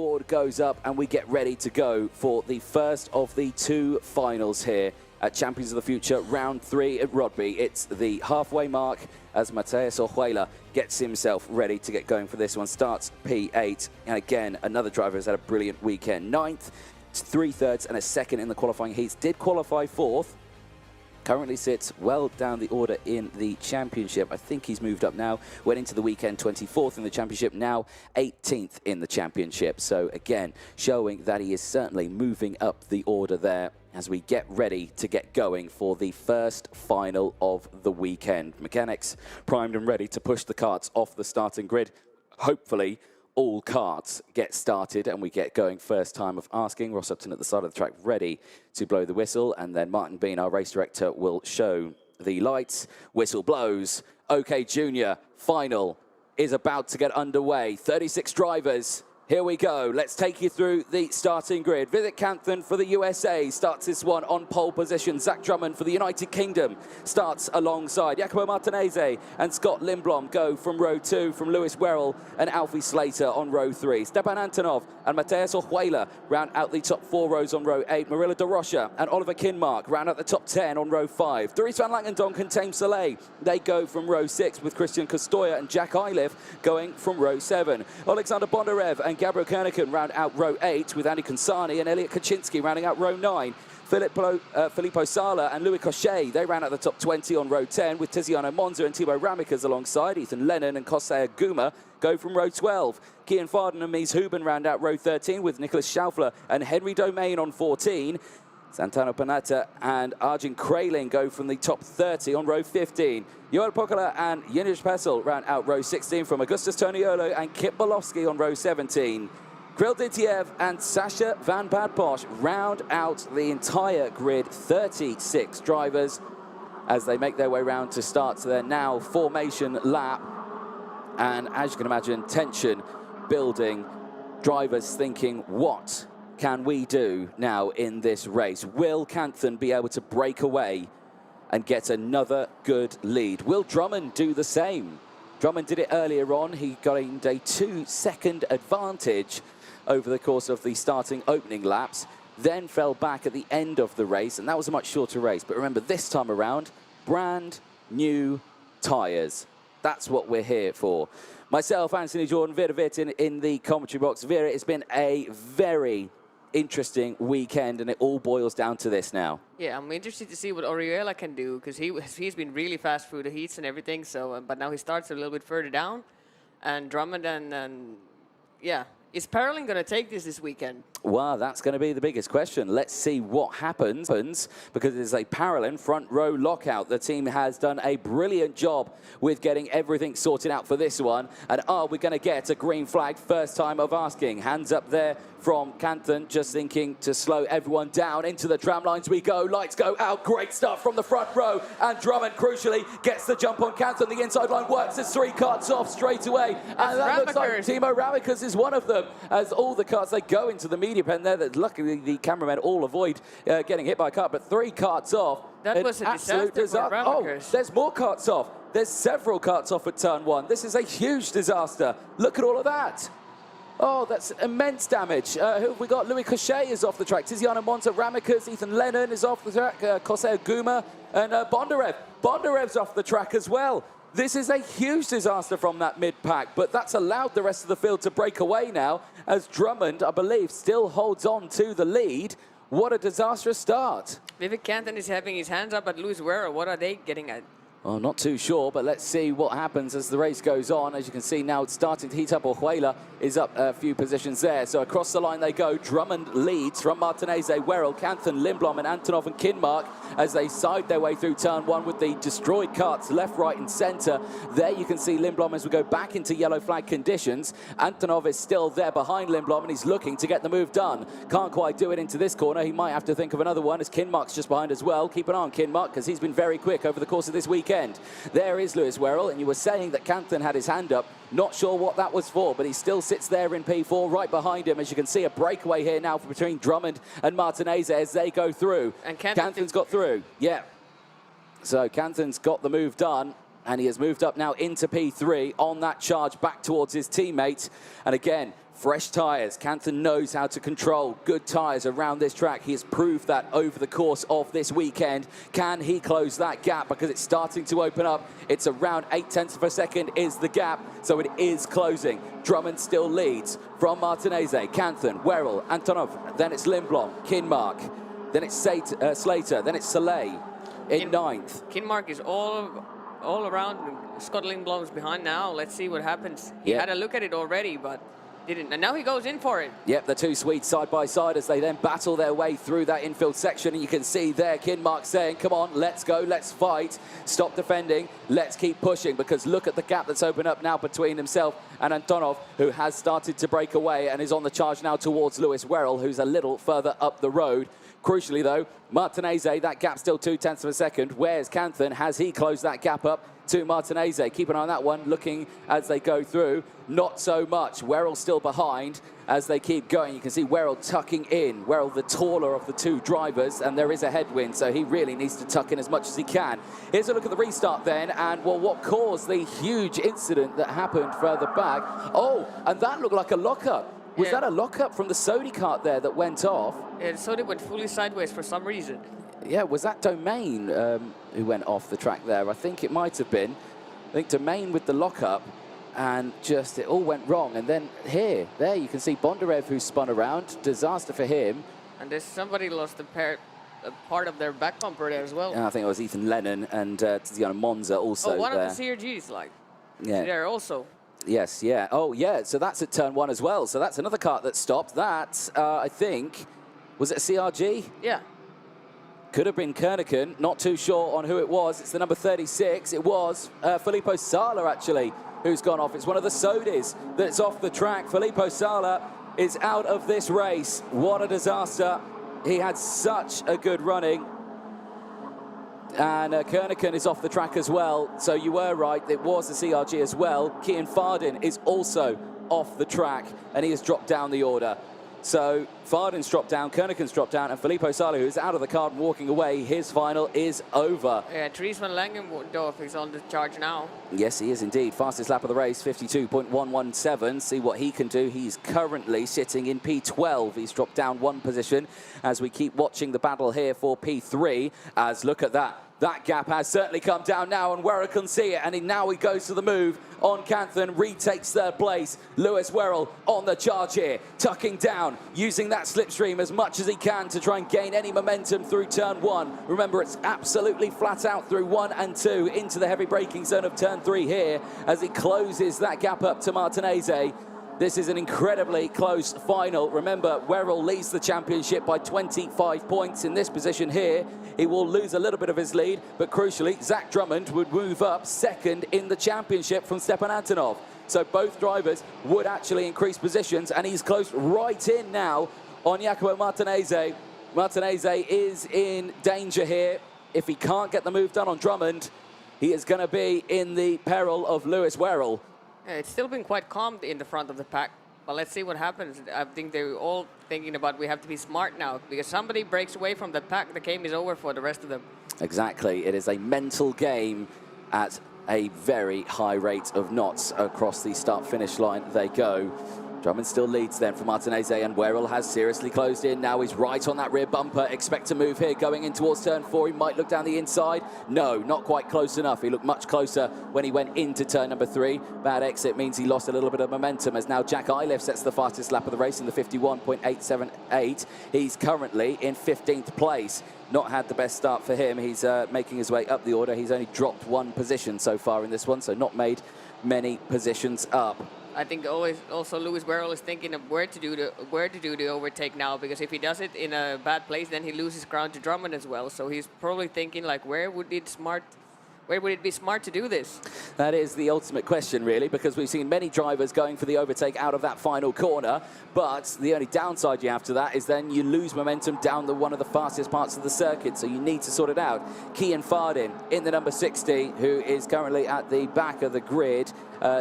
scoreboard goes up and we get ready to go for the first of the two finals here at Champions of the Future Round 3 at Rødby. It's the halfway mark as Matheus Orjuela gets himself ready to get going for this one. Starts P8, and again, another driver has had a brilliant weekend. 9th, 3 thirds and a 2nd in the qualifying heats. Did qualify 4th. Currently sits well down the order in the championship. I think he's moved up now. Went into the weekend 24th in the championship, now 18th in the championship. So again, showing that he is certainly moving up the order there as we get ready to get going for the first final of the weekend. Mechanics primed and ready to push the karts off the starting grid. Hopefully, all karts get started and we get going. First time of asking. Ross Upton at the side of the track ready to blow the whistle, and then Martin Bean, our race director, will show the lights. Whistle blows. OK Junior final is about to get underway. 36 drivers. Here we go. Let's take you through the starting grid. Visit Canthan for the USA starts this one on pole position. Zach Drummond for the United Kingdom starts alongside. Jacopo Martinez and Scott Lindblom go from row 2 from Lewis Werrell and Alfie Slater on row 3. Stepan Antonov and Matheus Orjuela round out the top 4 rows on row 8. Marilla de Rocha and Oliver Kinmark round out the top 10 on row 5. Dries van Langendonk and Tame Soleil, they go from row 6 with Christian Kostoya and Jack Iliff going from row 7. Alexander Bondarev and Gabriel Kernigan round out row 8 with Andy Consani and Elliot Kaczynski rounding out row 9. Filippo Sala and Louis Cochet, they ran out the top 20 on row 10 with Tiziano Monza and Thibaut Ramicas alongside. Ethan Lennon and Kosei Aguma go from row 12. Kian Farden and Mies Huben round out row 13 with Nicholas Schaufler and Henry Domain on 14. Santano Panetta and Arjun Kraling go from the top 30 on row 15. Joel Pokola and Jenisch Pessel round out row 16 from Augustus Toniolo and Kip Bolowski on row 17. Krill Ditiev and Sasha Van Bad Bosch round out the entire grid, 36 drivers, as they make their way round to start their now formation lap. And as you can imagine, tension building, drivers thinking, what can we do now in this race? Will Canthan be able to break away and get another good lead? Will Drummond do the same? Drummond did it earlier on. He gained a 2-second advantage over the course of the starting opening laps, then fell back at the end of the race, and that was a much shorter race. But remember, this time around, brand new tyres. That's what we're here for. Myself, Anthony Jordan, Vera Vitin in the commentary box. Vera, it's been a very interesting weekend, and it all boils down to this now. Yeah, I'm interested to see what Orjuela can do, because he's been really fast through the heats and everything. So, but now he starts a little bit further down, and Drummond and yeah, is Parolin going to take this weekend? Well, that's going to be the biggest question. Let's see what happens, because it's a Parolin front row lockout. The team has done a brilliant job with getting everything sorted out for this one. And are we going to get a green flag? First time of asking. Hands up there from Canthan, just thinking to slow everyone down. Into the tram lines we go. Lights go out. Great stuff from the front row. And Drummond, crucially, gets the jump on Canthan. The inside line works. There's 3 karts off straight away. And that looks like Timo Ramicas is one of them. As all the karts, they go into the media pen there. That luckily the cameramen all avoid getting hit by a kart. But 3 karts off. That was a disaster for Oh, there's more karts off. There's several karts off at turn 1. This is a huge disaster. Look at all of that. Oh, that's immense damage. Who have we got? Louis Cochet is off the track. Tiziano Monza, Ramicas, Ethan Lennon is off the track. Kosei Aguma and Bondarev. Bondarev's off the track as well. This is a huge disaster from that mid-pack, but that's allowed the rest of the field to break away now, as Drummond, I believe, still holds on to the lead. What a disastrous start. Vivek Canthan is having his hands up at Lewis Werrell. What are they getting at? Well, not too sure, but let's see what happens as the race goes on. As you can see now, it's starting to heat up. Orjuela is up a few positions there. So across the line they go. Drummond leads from Martinez, Werrell, Canthan, Lindblom and Antonov and Kinmark as they side their way through turn 1 with the destroyed karts left, right and centre. There you can see Lindblom as we go back into yellow flag conditions. Antonov is still there behind Lindblom and he's looking to get the move done. Can't quite do it into this corner. He might have to think of another one as Kinmark's just behind as well. Keep an eye on Kinmark because he's been very quick over the course of this weekend. There is Lewis Werrell, and you were saying that Canthan had his hand up. Not sure what that was for, but he still sits there in P4 right behind him. As you can see, a breakaway here now between Drummond and Martinez as they go through. And Canthan's got through. Yeah. So Canthan's got the move done. And he has moved up now into P3 on that charge back towards his teammates. And again, Fresh tyres. Canthan knows how to control good tyres around this track. He has proved that over the course of this weekend. Can he close that gap? Because it's starting to open up. It's around 0.8 of a second is the gap, so it is closing. Drummond still leads from Martinez, Canthan, Werrell, Antonov. Then it's Lindblom, Kinmark. Then it's Slater. Then it's Soleil in 9th. Kinmark is all around. Scott Lindblom's behind now. Let's see what happens. He had a look at it already, but didn't. And now he goes in for it. Yep, the two Swedes side by side as they then battle their way through that infield section. And you can see there Kinmark saying, come on, let's go, let's fight. Stop defending, let's keep pushing. Because look at the gap that's opened up now between himself and Antonov, who has started to break away and is on the charge now towards Lewis Werrell, who's a little further up the road. Crucially, though, Martinez, that gap still 0.2 of a second. Where's Canthan? Has he closed that gap up to Martinez? Keep an eye on that one, looking as they go through. Not so much. Werrell still behind as they keep going. You can see Werrell tucking in. Werrell, the taller of the two drivers, and there is a headwind, so he really needs to tuck in as much as he can. Here's a look at the restart then, and well, what caused the huge incident that happened further back? Oh, and that looked like a lockup. Was that a lockup from the Sodi kart there that went off? Yeah, Sodi went fully sideways for some reason. Yeah, was that Domain who went off the track there? I think it might have been. I think Domain with the lockup, and just it all went wrong. And then there you can see Bondarev who spun around. Disaster for him. And there's somebody lost a part of their back bumper there as well. Yeah, I think it was Ethan Lennon and Tiziano Monza also. Oh, one there. of the CRGs, like, yeah, there also. Yes, yeah. Oh, yeah. So that's at turn 1 as well. So that's another kart that stopped. That, I think, was it a CRG? Yeah. Could have been Kerneken. Not too sure on who it was. It's the number 36. It was Filippo Sala, actually, who's gone off. It's one of the Sodis that's off the track. Filippo Sala is out of this race. What a disaster. He had such a good running. And Kerneken is off the track as well, so you were right, it was a CRG as well. Kian Fardin is also off the track, and he has dropped down the order. So Fardin's dropped down, Kerneken's dropped down, and Filippo Sala, who's out of the car and walking away, his final is over. Yeah, Dries van Langendorf is on the charge now. Yes, he is indeed. Fastest lap of the race, 52.117. See what he can do. He's currently sitting in P12. He's dropped down 1 position as we keep watching the battle here for P3. As look at that. That gap has certainly come down now, and Werrell can see it, and now he goes to the move on Canthan, retakes 3rd place. Lewis Werrell on the charge here, tucking down, using that slipstream as much as he can to try and gain any momentum through turn 1. Remember, it's absolutely flat out through 1 and 2 into the heavy braking zone of turn 3 here as he closes that gap up to Martinez. This is an incredibly close final. Remember, Werrell leads the championship by 25 points in this position here. He will lose a little bit of his lead, but crucially, Zach Drummond would move up 2nd in the championship from Stepan Antonov. So both drivers would actually increase positions, and he's close right in now on Jacopo Martinez. Martinez is in danger here. If he can't get the move done on Drummond, he is going to be in the peril of Lewis Werrell. Yeah, it's still been quite calm in the front of the pack. But let's see what happens. I think they're all thinking about we have to be smart now, because somebody breaks away from the pack, the game is over for the rest of them. Exactly. It is a mental game at a very high rate of knots across the start-finish line they go. Drummond still leads then for Martinez, and Werrell has seriously closed in. Now he's right on that rear bumper. Expect to move here going in towards turn 4. He might look down the inside. No, not quite close enough. He looked much closer when he went into turn number 3. Bad exit means he lost a little bit of momentum as now Jack Iliff sets the fastest lap of the race in the 51.878. He's currently in 15th place. Not had the best start for him. He's making his way up the order. He's only dropped 1 position so far in this one, so not made many positions up. I think also Lewis Werrell is thinking of where to do the overtake now, because if he does it in a bad place, then he loses ground to Drummond as well. So he's probably thinking like, where would it be smart to do this? That is the ultimate question, really, because we've seen many drivers going for the overtake out of that final corner, but the only downside you have to that is then you lose momentum down one of the fastest parts of the circuit, so you need to sort it out. Kian Fardin in the number 60, who is currently at the back of the grid,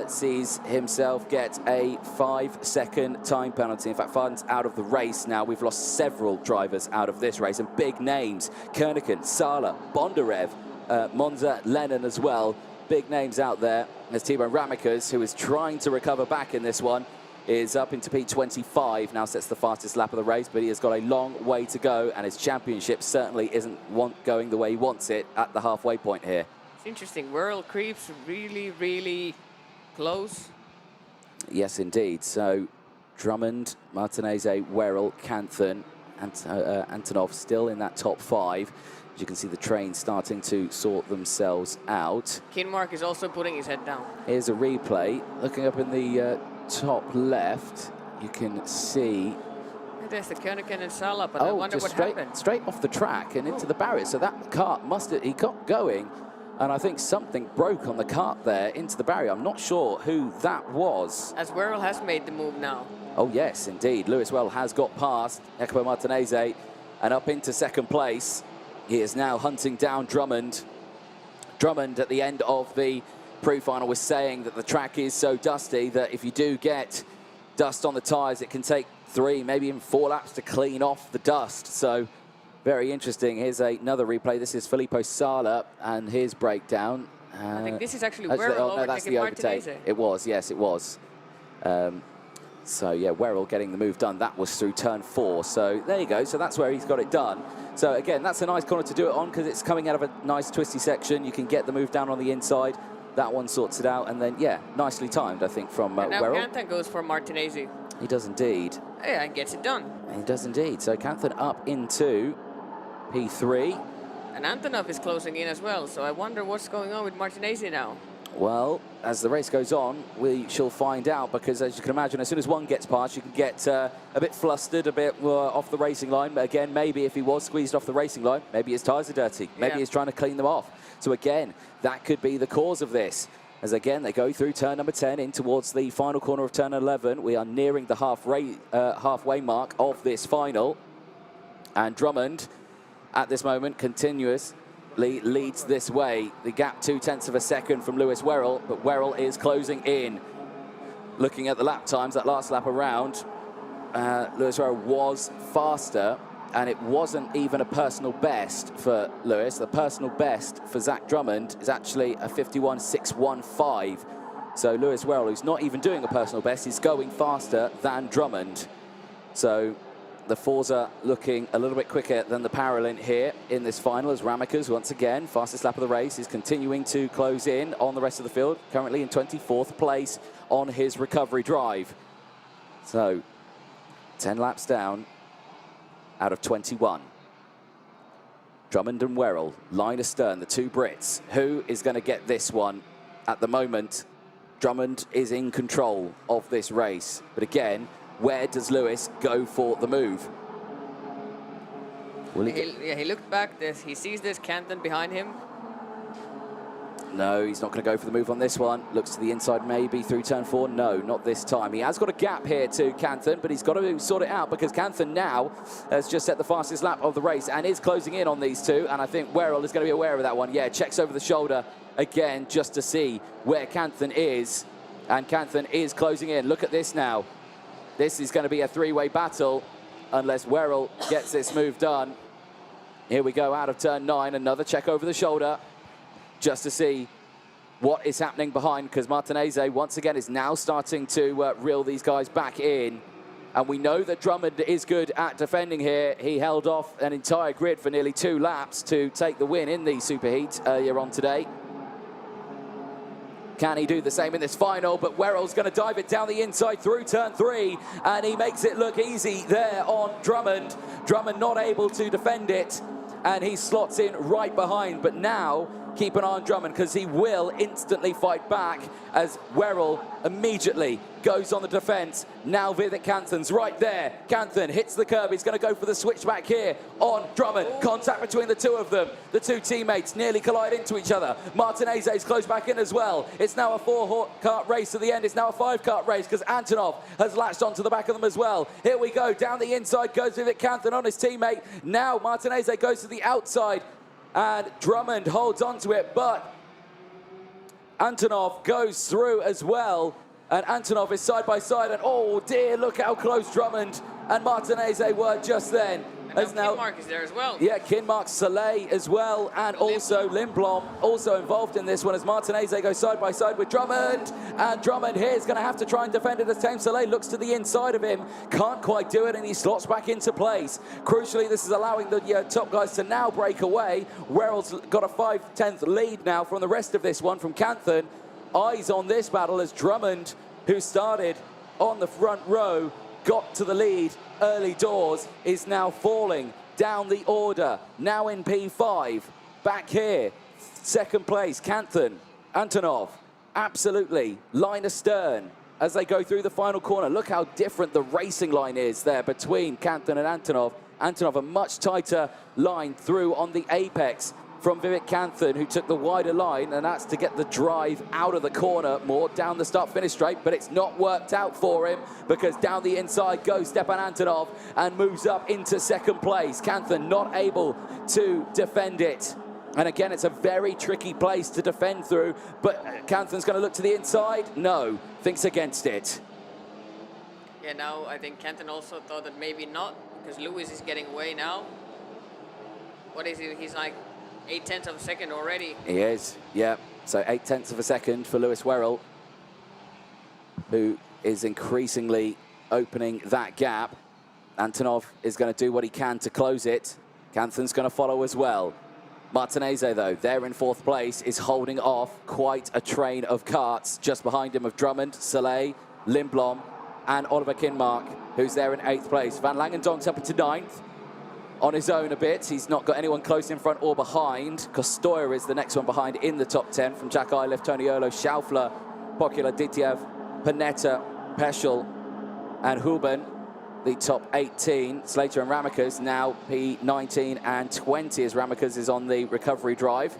sees himself get a 5-second time penalty. In fact, Fardin's out of the race now. We've lost several drivers out of this race, and big names: Kerneken, Sala, Bondarev, Monza, Lennon as well. Big names out there. There's Timo Ramikas, who is trying to recover back in this one. is up into P25, now sets the fastest lap of the race, but he has got a long way to go, and his championship certainly isn't going the way he wants it at the halfway point here. It's interesting. Whirl creeps really, really close. Yes, indeed. So Drummond, Martinez, Werrell, Canthan, and Antonov still in that top 5. As you can see, the train starting to sort themselves out. Kinmark is also putting his head down. Here's a replay. Looking up in the top left, you can see... There's the Königin and Sala, but I wonder what happened. Straight off the track and into the barrier. So that kart he got going, and I think something broke on the kart there into the barrier. I'm not sure who that was. As Whirl has made the move now. Oh, yes, indeed. Lewis Whirl has got past Jacopo Martinez and up into second place. He is now hunting down Drummond. Drummond, at the end of the pre-final, was saying that the track is so dusty that if you do get dust on the tyres, it can take 3, maybe even 4 laps to clean off the dust. So very interesting. Here's another replay. This is Filippo Sala and his breakdown. I think this is actually Werrell overtaking Martinez. It was, yes, it was. So yeah, Werrell getting the move done. That was through turn 4. So there you go. So that's where he's got it done. So again, that's a nice corner to do it on because it's coming out of a nice twisty section. You can get the move down on the inside. That one sorts it out, and then yeah, nicely timed, I think, from Werrell. Now Canthan goes for Martinez. He does indeed. Yeah, and gets it done. He does indeed. So Canthan up into P3. And Antonov is closing in as well, so I wonder what's going on with Martinez now. Well, as the race goes on, we shall find out, because as you can imagine, as soon as one gets past, you can get a bit flustered, a bit off the racing line. But again, maybe if he was squeezed off the racing line, maybe his tyres are dirty. Maybe he's trying to clean them off. So again, that could be the cause of this. As again, they go through turn number 10 in towards the final corner of turn 11. We are nearing the halfway mark of this final. And Drummond, at this moment, continuously leads this way. The gap 0.2 of a second from Lewis Whirl, but Whirl is closing in. Looking at the lap times, that last lap around, Lewis Whirl was faster, and it wasn't even a personal best for Lewis. The personal best for Zach Drummond is actually a 51.615. So Lewis Whirl, who's not even doing a personal best, is going faster than Drummond. So the Forza looking a little bit quicker than the Paralympic here in this final, as Ramakas, once again, fastest lap of the race, is continuing to close in on the rest of the field, currently in 24th place on his recovery drive. So 10 laps down out of 21. Drummond and Whirl, line astern, the two Brits. Who is going to get this one? At the moment, Drummond is in control of this race. But again, where does Lewis go for the move? Will he looked back. He sees this Canthan behind him. No, he's not going to go for the move on this one. Looks to the inside, maybe through turn 4. No, not this time. He has got a gap here to Canthan, but he's got to sort it out, because Canthan now has just set the fastest lap of the race and is closing in on these two. And I think Whirl is going to be aware of that one. Yeah, checks over the shoulder again just to see where Canthan is. And Canthan is closing in. Look at this now. This is going to be a three-way battle unless Whirl gets this move done. Here we go, out of turn 9. Another check over the shoulder, just to see what is happening behind, because Martinez, once again, is now starting to reel these guys back in. And we know that Drummond is good at defending here. He held off an entire grid for nearly 2 laps to take the win in the superheat earlier on today. Can he do the same in this final? But Whirl's going to dive it down the inside through turn 3, and he makes it look easy there on Drummond. Drummond not able to defend it, and he slots in right behind. But now, keep an eye on Drummond, because he will instantly fight back as Whirl immediately goes on the defence. Now Vivek Canthan's right there. Canthan hits the curb. He's going to go for the switchback here on Drummond. Contact between the two of them. The two teammates nearly collide into each other. Martinez is close back in as well. It's now a 4-kart race at the end. It's now a 5-kart race, because Antonov has latched onto the back of them as well. Here we go. Down the inside goes Vivek Canthan on his teammate. Now Martinez goes to the outside, and Drummond holds onto it, but Antonov goes through as well. And Antonov is side by side, and oh dear, look how close Drummond and Martinez were just then. And now Kinmark is there as well. Yeah, Kinmark, Soleil as well, and also Lindblom also involved in this one as Martinez goes side by side with Drummond. And Drummond here is going to have to try and defend it as Tame Soleil looks to the inside of him. Can't quite do it, and he slots back into place. Crucially, this is allowing the top guys to now break away. Werrell's got a 5/10 lead now from the rest of this one from Canthan. Eyes on this battle as Drummond, who started on the front row, got to the lead early doors, is now falling down the order. Now in P5, back here, second place, Canthan, Antonov, absolutely line astern as they go through the final corner. Look how different the racing line is there between Canthan and Antonov. Antonov a much tighter line through on the apex from Vivek Canthan, who took the wider line, and that's to get the drive out of the corner more down the start-finish straight, but it's not worked out for him because down the inside goes Stepan Antonov and moves up into second place. Canthan not able to defend it. And again, it's a very tricky place to defend through, but Canthan's going to look to the inside. No, thinks against it. Yeah, now I think Canthan also thought that maybe not, because Lewis is getting away now. What is he? He's like 0.8 of a second already. He is, yeah. So 0.8 of a second for Lewis Werrell, who is increasingly opening that gap. Antonov is going to do what he can to close it. Canthan's going to follow as well. Martinez, though, there in fourth place, is holding off quite a train of karts just behind him of Drummond, Soleil, Lindblom, and Oliver Kinmark, who's there in 8th place. Van Langendonck's up into 9th. On his own a bit. He's not got anyone close in front or behind. Kostoya is the next one behind in the top 10 from Jack Iliff, Toniolo, Schaufler, Pokula, Ditiev, Panetta, Peschel, and Huben. The top 18, Slater and Ramakas, now P19 and 20 as Ramakas is on the recovery drive.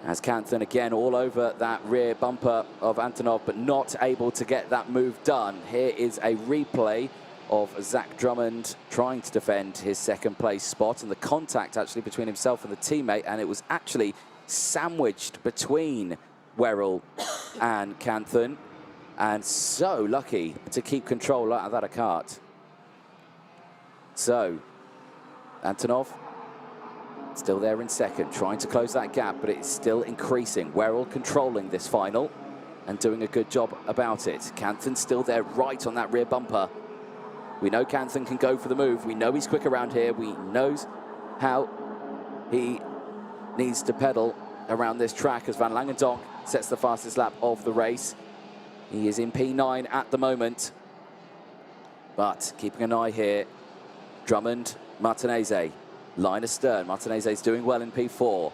As Canthan again all over that rear bumper of Antonov, but not able to get that move done. Here is a replay of Zach Drummond trying to defend his second place spot, and the contact actually between himself and the teammate, and it was actually sandwiched between Werrell and Canthan, and so lucky to keep control out of that kart. So Antonov still there in second, trying to close that gap, but it's still increasing. Werrell controlling this final and doing a good job about it. Canthan still there right on that rear bumper. We know Canthan can go for the move. We know he's quick around here. We knows how he needs to pedal around this track as Van Langendonck sets the fastest lap of the race. He is in P9 at the moment, but keeping an eye here, Drummond, Martinez, line astern. Martinez is doing well in P4,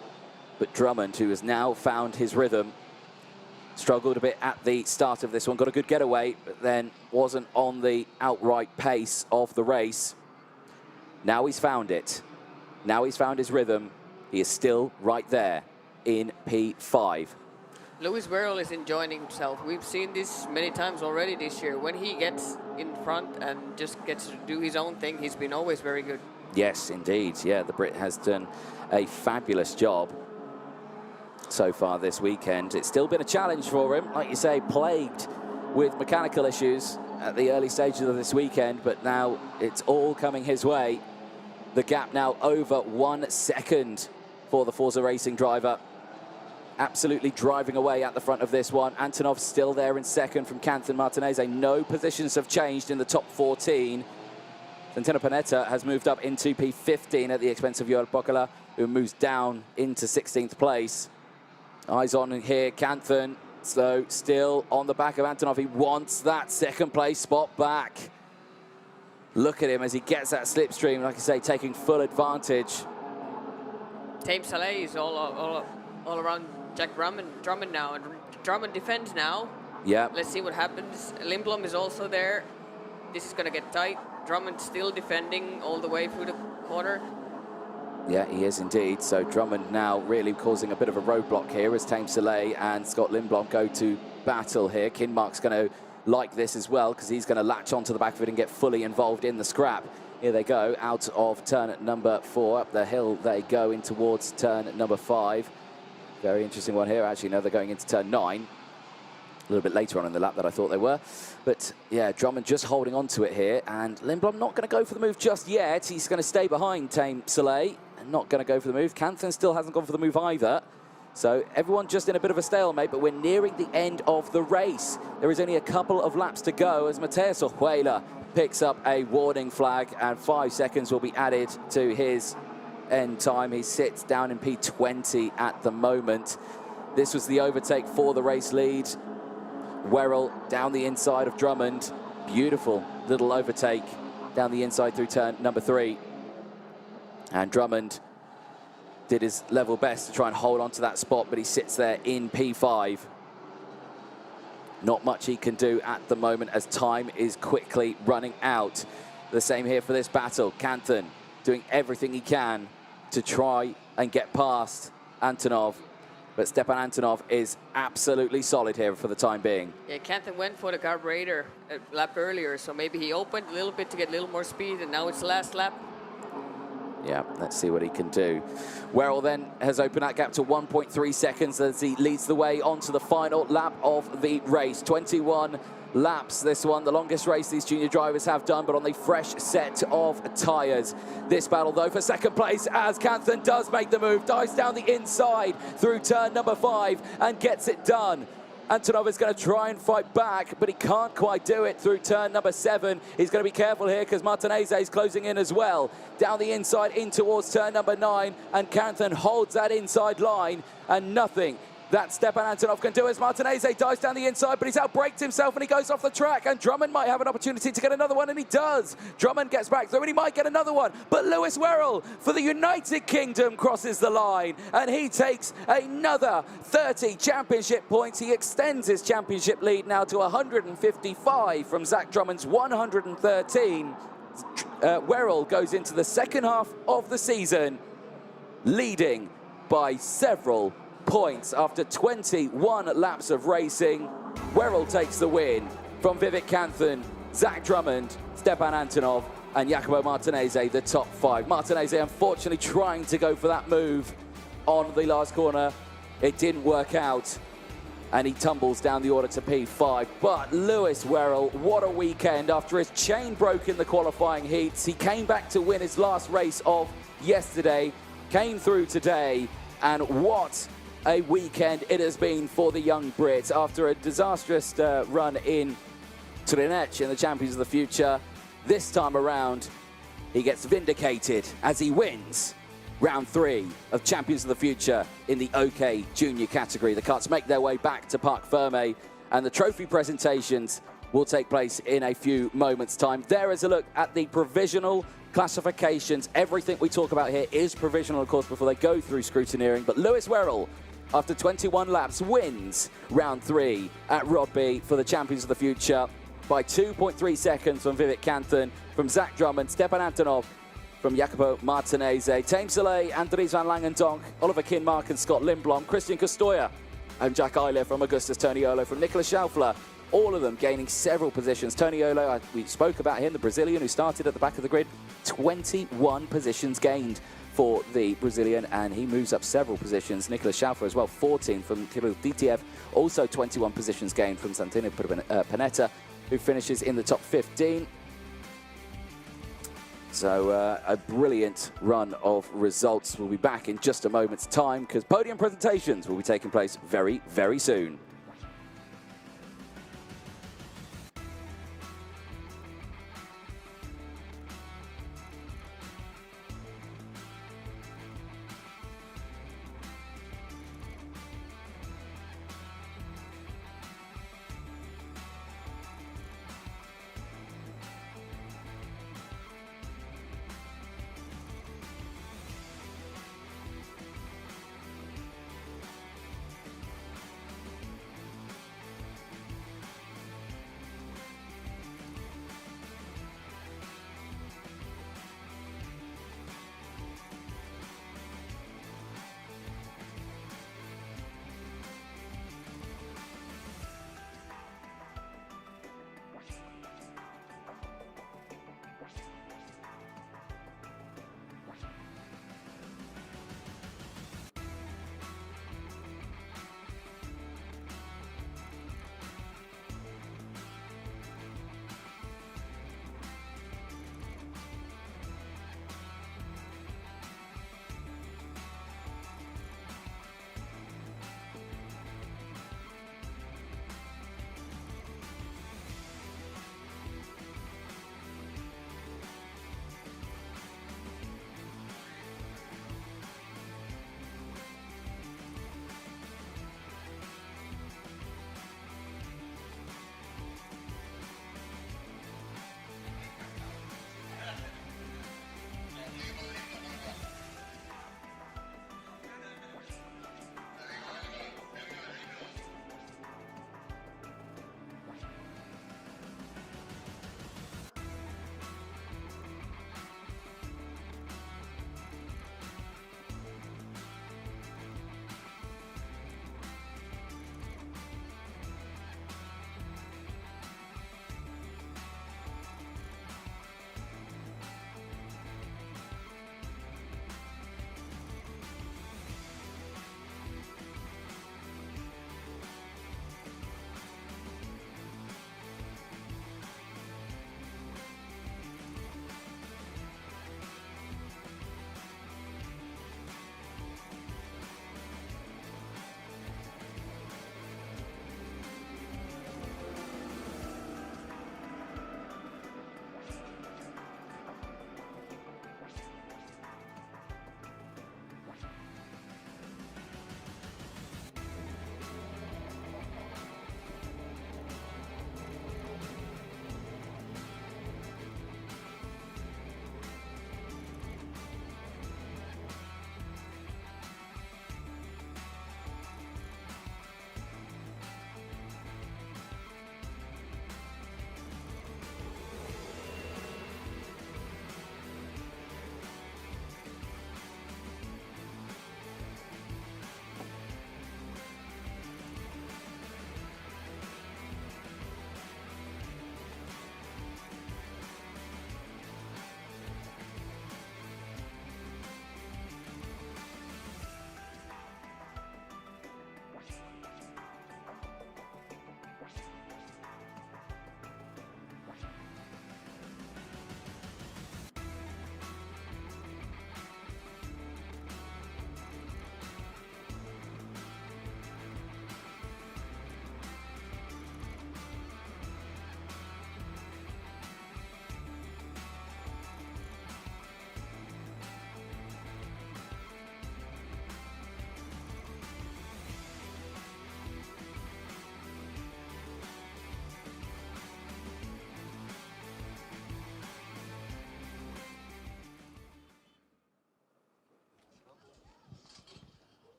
but Drummond, who has now found his rhythm, struggled a bit at the start of this one, got a good getaway, but then wasn't on the outright pace of the race. Now he's found it. Now he's found his rhythm. He is still right there in P5. Lewis Werrell is enjoying himself. We've seen this many times already this year. When he gets in front and just gets to do his own thing, he's been always very good. Yes, indeed. Yeah, the Brit has done a fabulous job so far this weekend. It's still been a challenge for him, like you say, plagued with mechanical issues at the early stages of this weekend, but now it's all coming his way. The gap now over 1 second for the Forza Racing driver. Absolutely driving away at the front of this one. Antonov still there in second from Canthan. Martinez. No positions have changed in the top 14. Santino Panetta has moved up into P15 at the expense of Joel Pokala, who moves down into 16th place. Eyes on here, Canthan, so still on the back of Antonov. He wants that second place spot back. Look at him as he gets that slipstream, like I say, taking full advantage. Tame Soleil is all around Jack Drummond now, and Drummond defends now. Yeah. Let's see what happens. Lindblom is also there. This is going to get tight. Drummond still defending all the way through the corner. Yeah, he is indeed. So Drummond now really causing a bit of a roadblock here as Tame Soleil and Scott Lindblom go to battle here. Kinmark's going to like this as well because he's going to latch onto the back of it and get fully involved in the scrap. Here they go, out of turn number 4. Up the hill they go in towards turn number 5. Very interesting one here, actually. No, they're going into turn 9. A little bit later on in the lap than I thought they were. But yeah, Drummond just holding on to it here. And Lindblom not going to go for the move just yet. He's going to stay behind Tame Soleil and not going to go for the move. Canthan still hasn't gone for the move either. So everyone just in a bit of a stalemate, but we're nearing the end of the race. There is only a couple of laps to go as Mateus Orjuela picks up a warning flag, and 5 seconds will be added to his end time. He sits down in P20 at the moment. This was the overtake for the race lead. Werrell down the inside of Drummond. Beautiful little overtake down the inside through turn number 3. And Drummond did his level best to try and hold on to that spot, but he sits there in P5. Not much he can do at the moment as time is quickly running out. The same here for this battle. Canthan doing everything he can to try and get past Antonov. But Stepan Antonov is absolutely solid here for the time being. Yeah, Canthan went for the carburetor a lap earlier, so maybe he opened a little bit to get a little more speed, and now it's the last lap. Yeah, let's see what he can do. Werrell then has opened that gap to 1.3 seconds as he leads the way onto the final lap of the race. 21 laps, this one, the longest race these junior drivers have done, but on the fresh set of tyres. This battle, though, for second place as Canthan does make the move, dives down the inside through turn number 5 and gets it done. Antonov is going to try and fight back, but he can't quite do it through turn number 7. He's going to be careful here because Martinez is closing in as well. Down the inside in towards turn number 9, and Canthan holds that inside line, and nothing that Stepan Antonov can do as Martinez dives down the inside, but he's outbraked himself and he goes off the track, and Drummond might have an opportunity to get another one, and he does. Drummond gets back through and he might get another one, but Lewis Werrell for the United Kingdom crosses the line and he takes another 30 championship points. He extends his championship lead now to 155 from Zach Drummond's 113. Werrell goes into the second half of the season leading by several points after 21 laps of racing. Werrell takes the win from Vivek Canthan, Zach Drummond, Stepan Antonov and Jacopo Martinez, the top 5. Martinez unfortunately trying to go for that move on the last corner. It didn't work out and he tumbles down the order to P5. But Lewis Werrell, what a weekend. After his chain broke in the qualifying heats, he came back to win his last race of yesterday, came through today, and what a weekend it has been for the young Brit. After a disastrous run in Trinec in the Champions of the Future, this time around he gets vindicated as he wins round 3 of Champions of the Future in the OK Junior category. The carts make their way back to Parc Fermé and the trophy presentations will take place in a few moments' time. There is a look at the provisional classifications. Everything we talk about here is provisional, of course, before they go through scrutineering. But Lewis Werrell, after 21 laps, wins round 3 at Rødby for the Champions of the Future by 2.3 seconds from Vivek Canthan, from Zach Drummond, Stepan Antonov, from Jacopo Martinez, Tame Soleil, Andries van Langendonk, Oliver Kinmark and Scott Lindblom, Christian Costoya and Jack Eiler from Augustus Toniolo, from Nicolas Schaufler, all of them gaining several positions. Toniolo, we spoke about him, the Brazilian who started at the back of the grid, 21 positions gained for the Brazilian, and he moves up several positions. Nicolas Schaufler as well, 14 from Kirill Ditiev, also 21 positions gained from Santino Panetta, who finishes in the top 15. So a brilliant run of results. We'll be back in just a moment's time because podium presentations will be taking place very, very soon.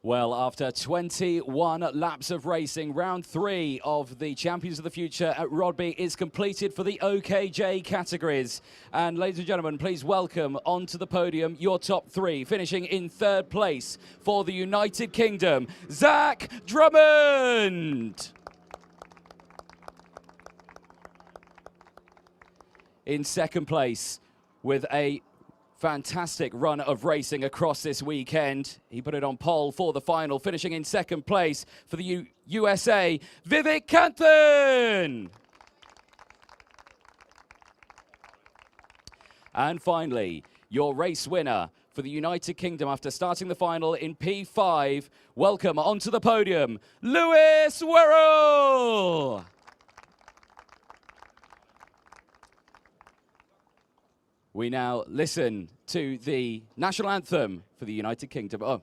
Well, after 21 laps of racing, round 3 of the Champions of the Future at Rødby is completed for the OKJ categories. And ladies and gentlemen, please welcome onto the podium your top 3, finishing in 3rd place for the United Kingdom, Zach Drummond. In 2nd place, with a fantastic run of racing across this weekend. He put it on pole for the final, finishing in 2nd place for the USA, Vivek Kanthan. And finally, your race winner for the United Kingdom after starting the final in P5. Welcome onto the podium, Lewis Werrell. We now listen to the national anthem for the United Kingdom. Oh.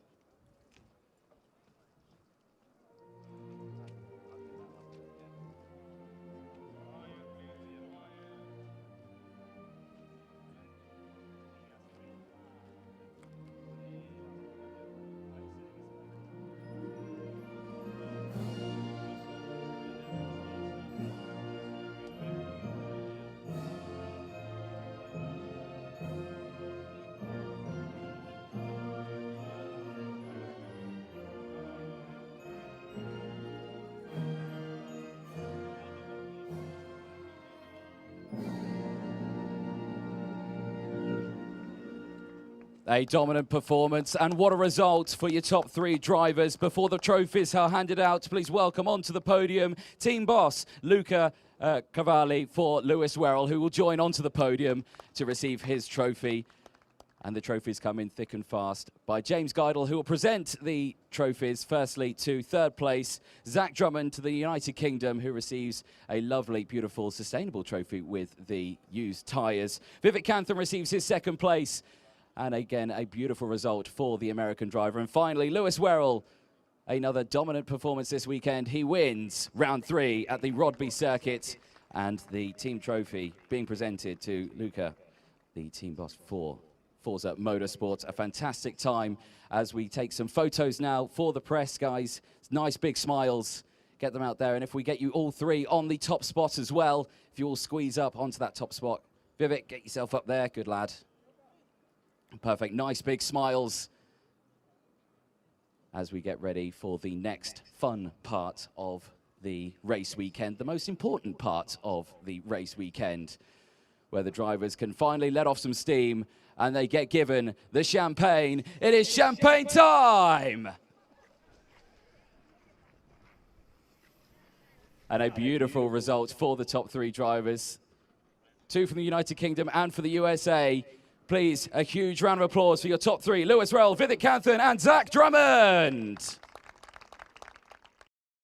A dominant performance, and what a result for your top 3 drivers. Before the trophies are handed out, please welcome onto the podium team boss Luca Cavalli for Lewis Werrell, who will join onto the podium to receive his trophy. And the trophies come in thick and fast by James Geidel, who will present the trophies firstly to 3rd place, Zach Drummond to the United Kingdom, who receives a lovely, beautiful, sustainable trophy with the used tyres. Vivek Kanthan receives his 2nd place. And again, a beautiful result for the American driver. And finally, Lewis Werrell, another dominant performance this weekend. He wins round 3 at the Rødby circuit, and the team trophy being presented to Luca, the team boss for Forza Motorsport. A fantastic time as we take some photos now for the press, guys. Nice big smiles. Get them out there. And if we get you all 3 on the top spot as well, if you all squeeze up onto that top spot. Vivek, get yourself up there. Good lad. Perfect. Nice big smiles as we get ready for the next fun part of the race weekend, the most important part of the race weekend, where the drivers can finally let off some steam and they get given the champagne. It is champagne time! And a beautiful result for the top 3 drivers. 2 from the United Kingdom and for the USA. Please, a huge round of applause for your top 3, Lewis Werrell, Vivek Kanthan and Zach Drummond.